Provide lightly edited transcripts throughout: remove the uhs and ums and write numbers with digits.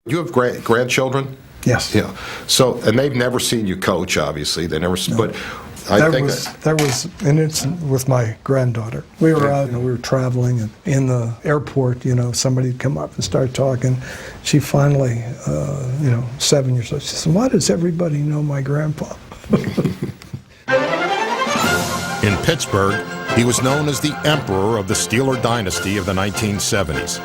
You have grandchildren? Yes. Yeah. So, and they've never seen you coach, obviously. They never. No. But I think there was an incident with my granddaughter. We were out, we were traveling, and in the airport, somebody would come up and start talking. She finally, 7 years old, she said, "Why does everybody know my grandpa?" In Pittsburgh, he was known as the emperor of the Steeler dynasty of the 1970s.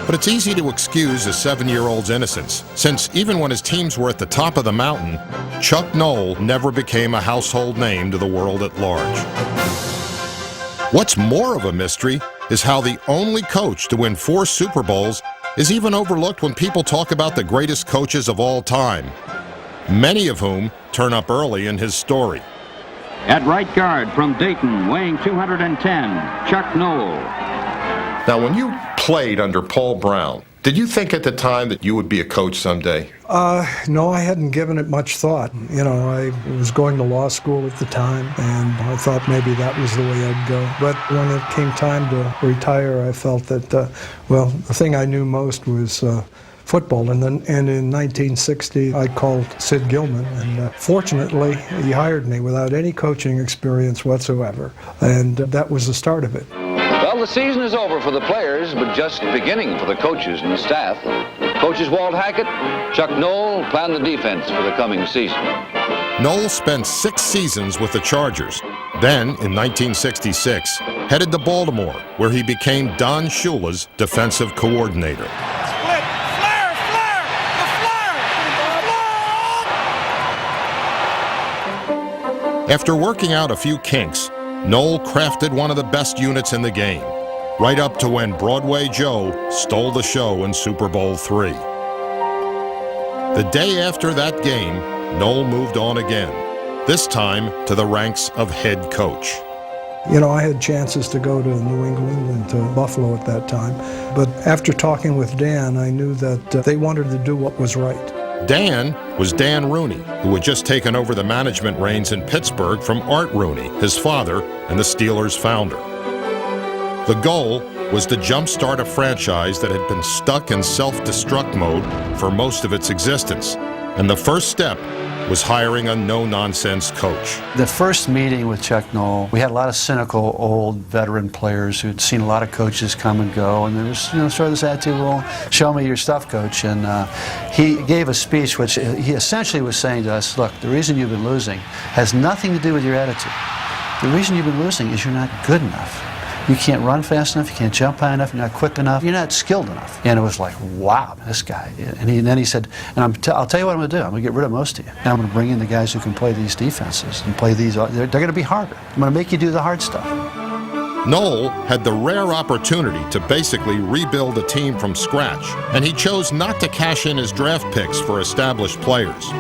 But it's easy to excuse a 7-year-old's innocence, since even when his teams were at the top of the mountain, Chuck Noll never became a household name to the world at large. What's more of a mystery is how the only coach to win 4 Super Bowls is even overlooked when people talk about the greatest coaches of all time, many of whom turn up early in his story. At right guard from Dayton, weighing 210, Chuck Noll. Now, when you played under Paul Brown, did you think at the time that you would be a coach someday? No, I hadn't given it much thought. I was going to law school at the time, and I thought maybe that was the way I'd go. But when it came time to retire, I felt that, the thing I knew most was football. And in 1960, I called Sid Gilman, and fortunately, he hired me without any coaching experience whatsoever. And that was the start of it. Well, the season is over for the players, but just beginning for the coaches and the staff. Coaches Walt Hackett, Chuck Noll plan the defense for the coming season. Noll spent 6 seasons with the Chargers. Then, in 1966, headed to Baltimore, where he became Don Shula's defensive coordinator. After working out a few kinks, Noll crafted one of the best units in the game, right up to when Broadway Joe stole the show in Super Bowl III. The day after that game, Noll moved on again, this time to the ranks of head coach. I had chances to go to New England and to Buffalo at that time, but after talking with Dan, I knew that they wanted to do what was right. Dan was Dan Rooney, who had just taken over the management reins in Pittsburgh from Art Rooney, his father and the Steelers' founder. The goal was to jumpstart a franchise that had been stuck in self-destruct mode for most of its existence, and the first step was hiring a no-nonsense coach. The first meeting with Chuck Noll, we had a lot of cynical, old, veteran players who'd seen a lot of coaches come and go, and there was, sort of this attitude, well, show me your stuff, coach. And he gave a speech which he essentially was saying to us, look, the reason you've been losing has nothing to do with your attitude. The reason you've been losing is you're not good enough. You can't run fast enough, you can't jump high enough, you're not quick enough, you're not skilled enough. And it was like, wow, this guy. And then he said, and I'll tell you what I'm going to do. I'm going to get rid of most of you. And I'm going to bring in the guys who can play these defenses and play these. They're going to be harder. I'm going to make you do the hard stuff. Noll had the rare opportunity to basically rebuild a team from scratch, and he chose not to cash in his draft picks for established players.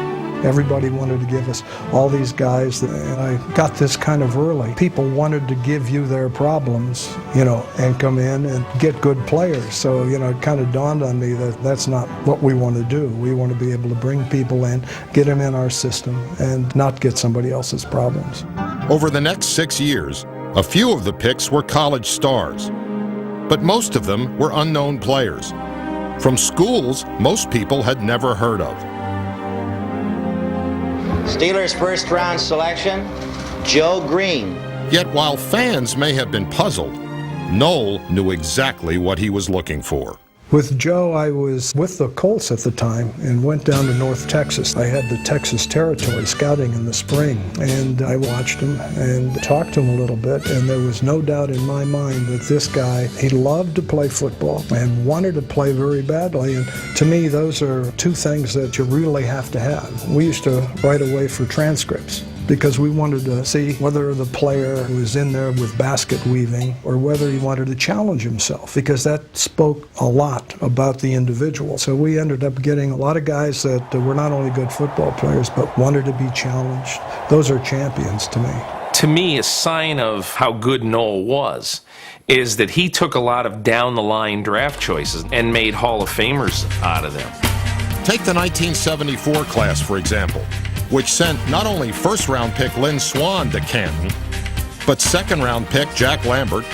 Everybody wanted to give us all these guys, and I got this kind of early. People wanted to give you their problems, and come in and get good players. So, it kind of dawned on me that that's not what we want to do. We want to be able to bring people in, get them in our system, and not get somebody else's problems. Over the next 6 years, a few of the picks were college stars, but most of them were unknown players from schools most people had never heard of. Steelers' first-round selection, Joe Green. Yet while fans may have been puzzled, Noll knew exactly what he was looking for. With Joe, I was with the Colts at the time and went down to North Texas. I had the Texas Territory scouting in the spring, and I watched him and talked to him a little bit, and there was no doubt in my mind that this guy, he loved to play football and wanted to play very badly, and to me, those are 2 things that you really have to have. We used to write away for transcripts, because we wanted to see whether the player was in there with basket weaving or whether he wanted to challenge himself, because that spoke a lot about the individual. So we ended up getting a lot of guys that were not only good football players but wanted to be challenged. Those are champions to me. To me, a sign of how good Noll was is that he took a lot of down-the-line draft choices and made Hall of Famers out of them. Take the 1974 class, for example, which sent not only first-round pick Lynn Swann to Canton, but second-round pick Jack Lambert,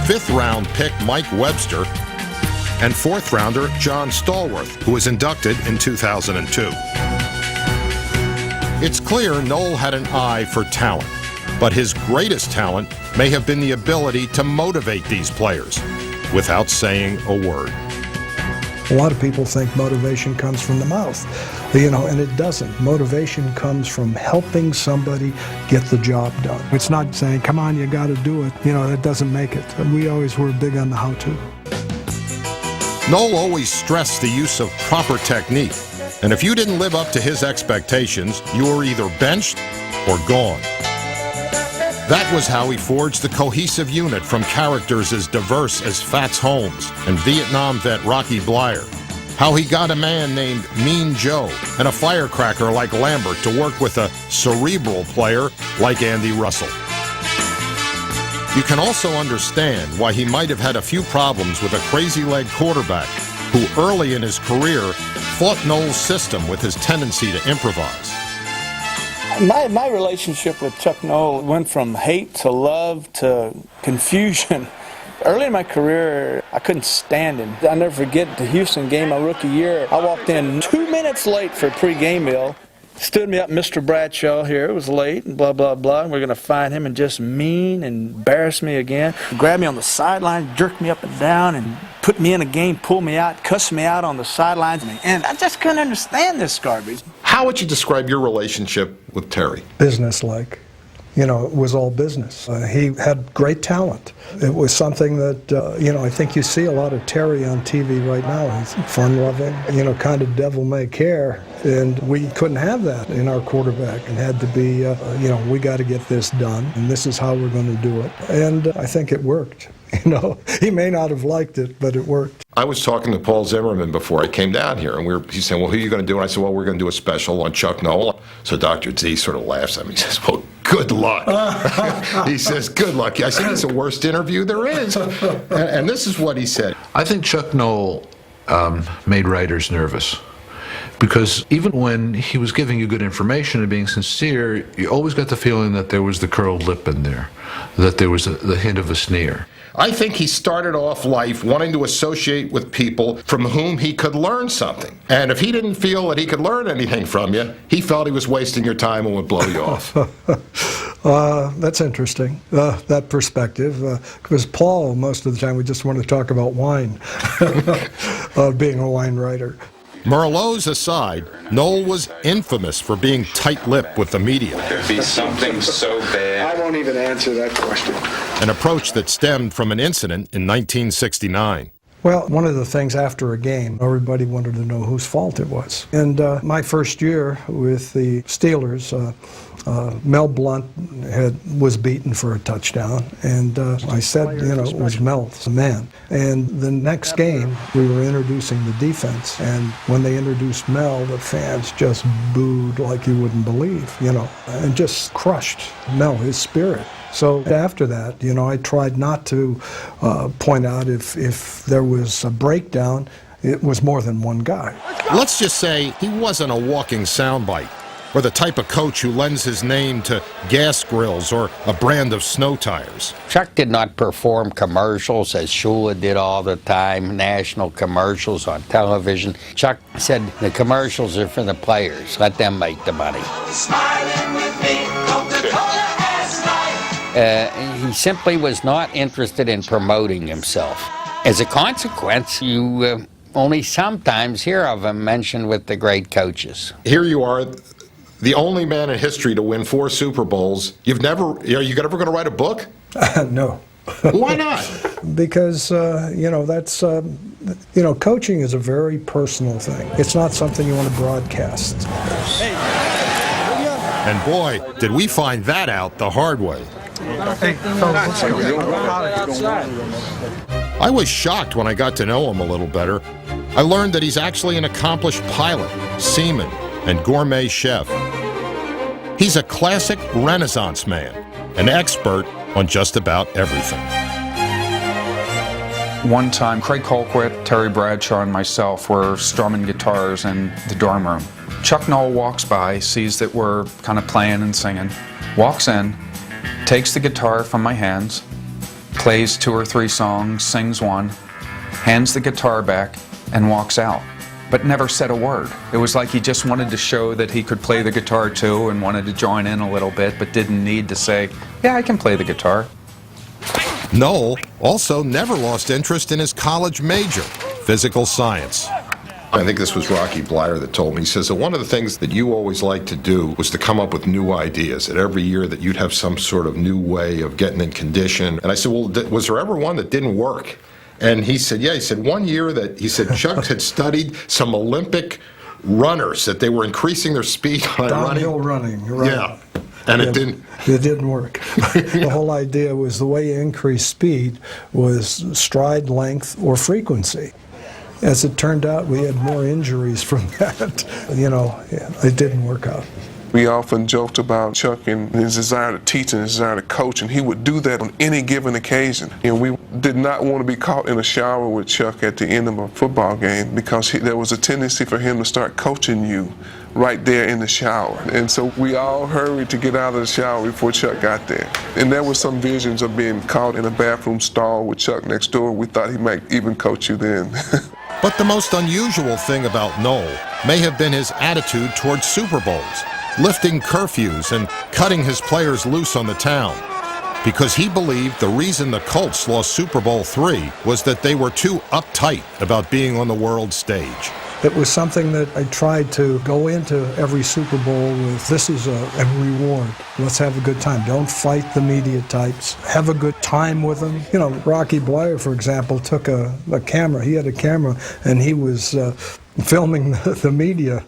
fifth-round pick Mike Webster, and fourth-rounder John Stallworth, who was inducted in 2002. It's clear Noll had an eye for talent, but his greatest talent may have been the ability to motivate these players without saying a word. A lot of people think motivation comes from the mouth, and it doesn't. Motivation comes from helping somebody get the job done. It's not saying, come on, you got to do it. That doesn't make it. We always were big on the how-to. Noll always stressed the use of proper technique, and if you didn't live up to his expectations, you were either benched or gone. That was how he forged the cohesive unit from characters as diverse as Fats Holmes and Vietnam vet Rocky Blyer. How he got a man named Mean Joe and a firecracker like Lambert to work with a cerebral player like Andy Russell. You can also understand why he might have had a few problems with a crazy-leg quarterback who early in his career fought Noll's system with his tendency to improvise. My relationship with Chuck Noll went from hate to love to confusion. Early in my career, I couldn't stand him. I'll never forget the Houston game my rookie year. I walked in 2 minutes late for a pre-game meal. Stood me up, Mr. Bradshaw here, it was late, and blah, blah, blah. And we're going to find him and just mean and embarrass me again. Grabbed me on the sideline, jerked me up and down, and put me in a game, pulled me out, cussed me out on the sidelines. And I just couldn't understand this garbage. How would you describe your relationship with Terry? Business-like. It was all business. He had great talent. It was something that, I think you see a lot of Terry on TV right now. He's fun-loving, kind of devil-may-care. And we couldn't have that in our quarterback and had to be, we got to get this done, and this is how we're going to do it. And I think it worked. He may not have liked it, but it worked. I was talking to Paul Zimmerman before I came down here, and he's saying, well, who are you going to do? And I said, well, we're going to do a special on Chuck Noll. So Dr. Z sort of laughs at me. He says, well, good luck. He says, good luck. I said, it's the worst interview there is. And this is what he said. I think Chuck Noll made writers nervous. Because even when he was giving you good information and being sincere, you always got the feeling that there was the curled lip in there, that there was the hint of a sneer. I think he started off life wanting to associate with people from whom he could learn something. And if he didn't feel that he could learn anything from you, he felt he was wasting your time and would blow you off. That's interesting, that perspective. Because Paul, most of the time, we just want to talk about wine, being a wine writer. Merlots aside, Noll was infamous for being tight-lipped with the media. There'd be something so bad. I won't even answer that question. An approach that stemmed from an incident in 1969. Well, one of the things after a game, everybody wanted to know whose fault it was. And my first year with the Steelers, Mel Blount was beaten for a touchdown, and I said, it was Mel's man. And the next game, we were introducing the defense, and when they introduced Mel, the fans just booed like you wouldn't believe, and just crushed Mel, his spirit. So after that, I tried not to point out if there was a breakdown, it was more than one guy. Let's just say he wasn't a walking soundbite, or the type of coach who lends his name to gas grills or a brand of snow tires. Chuck did not perform commercials as Shula did all the time, national commercials on television. Chuck said the commercials are for the players. Let them make the money. Smiling with me, Coca-Cola and Sprite. He simply was not interested in promoting himself. As a consequence, you only sometimes hear of him mentioned with the great coaches. Here you are, the only man in history to win 4 Super Bowls. Are you ever going to write a book? No. Why not? Because, that's, coaching is a very personal thing. It's not something you want to broadcast. And boy, did we find that out the hard way. I was shocked when I got to know him a little better. I learned that he's actually an accomplished pilot, seaman, and gourmet chef. He's a classic Renaissance man, an expert on just about everything. One time, Craig Colquitt, Terry Bradshaw, and myself were strumming guitars in the dorm room. Chuck Noll walks by, sees that we're kind of playing and singing, walks in, takes the guitar from my hands, plays 2 or 3 songs, sings one, hands the guitar back, and walks out, but never said a word. It was like he just wanted to show that he could play the guitar too and wanted to join in a little bit, but didn't need to say, yeah, I can play the guitar. Noll also never lost interest in his college major, physical science. I think this was Rocky Blyer that told me. He says that one of the things that you always liked to do was to come up with new ideas. That every year that you'd have some sort of new way of getting in condition. And I said, well, was there ever one that didn't work? And he said, yeah. He said, one year that, he said, Chuck had studied some Olympic runners, that they were increasing their speed by downhill running. Right. Yeah. And it didn't. It didn't work. The whole idea was the way you increase speed was stride length or frequency. As it turned out, we had more injuries from that. You know, it didn't work out. We often joked about Chuck and his desire to teach and his desire to coach, and he would do that on any given occasion. You know, we did not want to be caught in a shower with Chuck at the end of a football game because there was a tendency for him to start coaching you right there in the shower. And so we all hurried to get out of the shower before Chuck got there. And there were some visions of being caught in a bathroom stall with Chuck next door. We thought he might even coach you then. But the most unusual thing about Noll may have been his attitude towards Super Bowls, lifting curfews and cutting his players loose on the town. Because he believed the reason the Colts lost Super Bowl III was that they were too uptight about being on the world stage. It was something that I tried to go into every Super Bowl with, this is a reward. Let's have a good time. Don't fight the media types. Have a good time with them. You know, Rocky Blyer, for example, took a camera. He had a camera, and he was filming the media.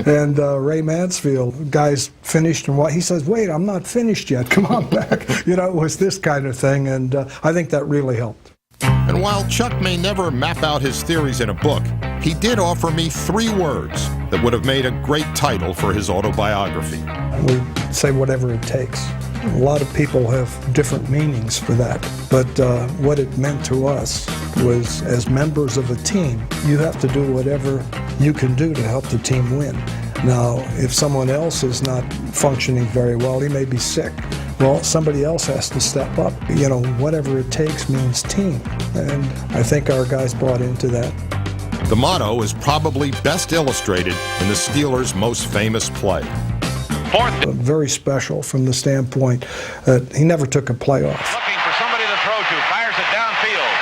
And Ray Mansfield, guys finished, and he says, wait, I'm not finished yet. Come on back. You know, it was this kind of thing, and I think that really helped. And while Chuck may never map out his theories in a book, he did offer me 3 words that would have made a great title for his autobiography. We say whatever it takes. A lot of people have different meanings for that, but what it meant to us was, as members of a team, you have to do whatever you can do to help the team win. Now, if someone else is not functioning very well, he may be sick. Well, somebody else has to step up. You know, whatever it takes means team, and I think our guys bought into that. The motto is probably best illustrated in the Steelers' most famous play. Very special from the standpoint that he never took a play off. Looking for somebody to throw to, fires it downfield,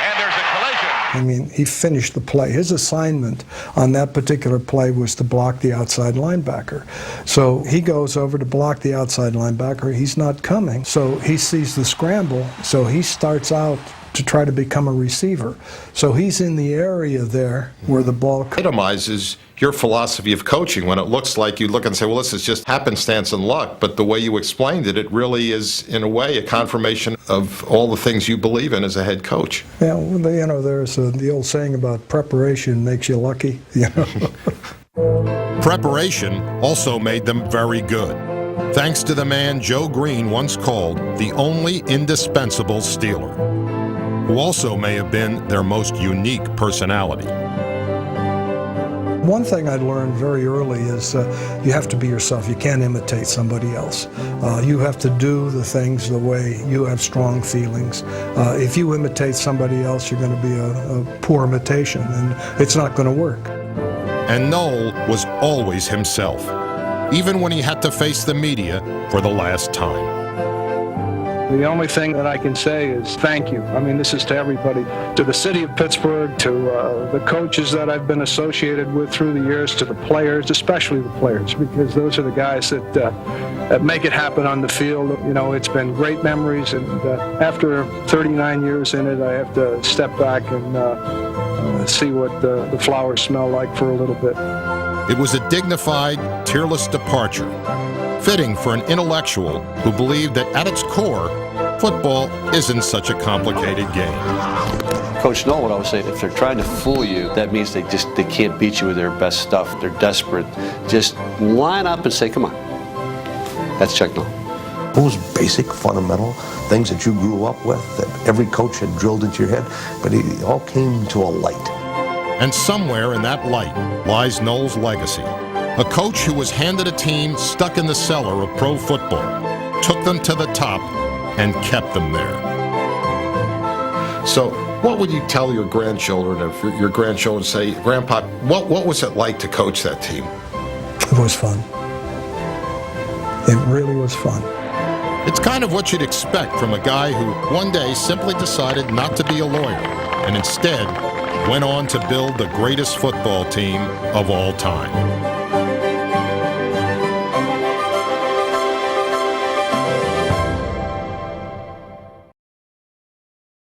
and there's a collision. I mean, he finished the play. His assignment on that particular play was to block the outside linebacker. So he goes over to block the outside linebacker. He's not coming, so he sees the scramble, so he starts out to try to become a receiver. So he's in the area there where the ball epitomizes your philosophy of coaching when it looks like you look and say, well, this is just happenstance and luck. But the way you explained it, it really is, in a way, a confirmation of all the things you believe in as a head coach. Yeah, well, you know, there's the old saying about preparation makes you lucky. You know? Preparation also made them very good, thanks to the man Joe Green once called the only indispensable Steeler, who also may have been their most unique personality. One thing I learned very early is you have to be yourself. You can't imitate somebody else. You have to do the things the way you have strong feelings. If you imitate somebody else, you're going to be a poor imitation, and it's not going to work. And Noll was always himself, even when he had to face the media for the last time. The only thing that I can say is thank you. I mean, this is to everybody, to the city of Pittsburgh, to the coaches that I've been associated with through the years, to the players, especially the players, because those are the guys that make it happen on the field. You know, it's been great memories, and after 39 years in it, I have to step back and see what the flowers smell like for a little bit. It was a dignified, tearless departure, fitting for an intellectual who believed that at its core, football isn't such a complicated game. Coach Noll would always say, if they're trying to fool you, that means they can't beat you with their best stuff. They're desperate. Just line up and say, come on. That's Chuck Noll. Those basic, fundamental things that you grew up with, that every coach had drilled into your head, but it all came to a light. And somewhere in that light lies Noll's legacy. A coach who was handed a team stuck in the cellar of pro football, took them to the top, and kept them there. So What would you tell your grandchildren if your grandchildren say, Grandpa, what was it like to coach that team? It was fun. It really was fun. It's kind of what you'd expect from a guy who one day simply decided not to be a lawyer and instead went on to build the greatest football team of all time.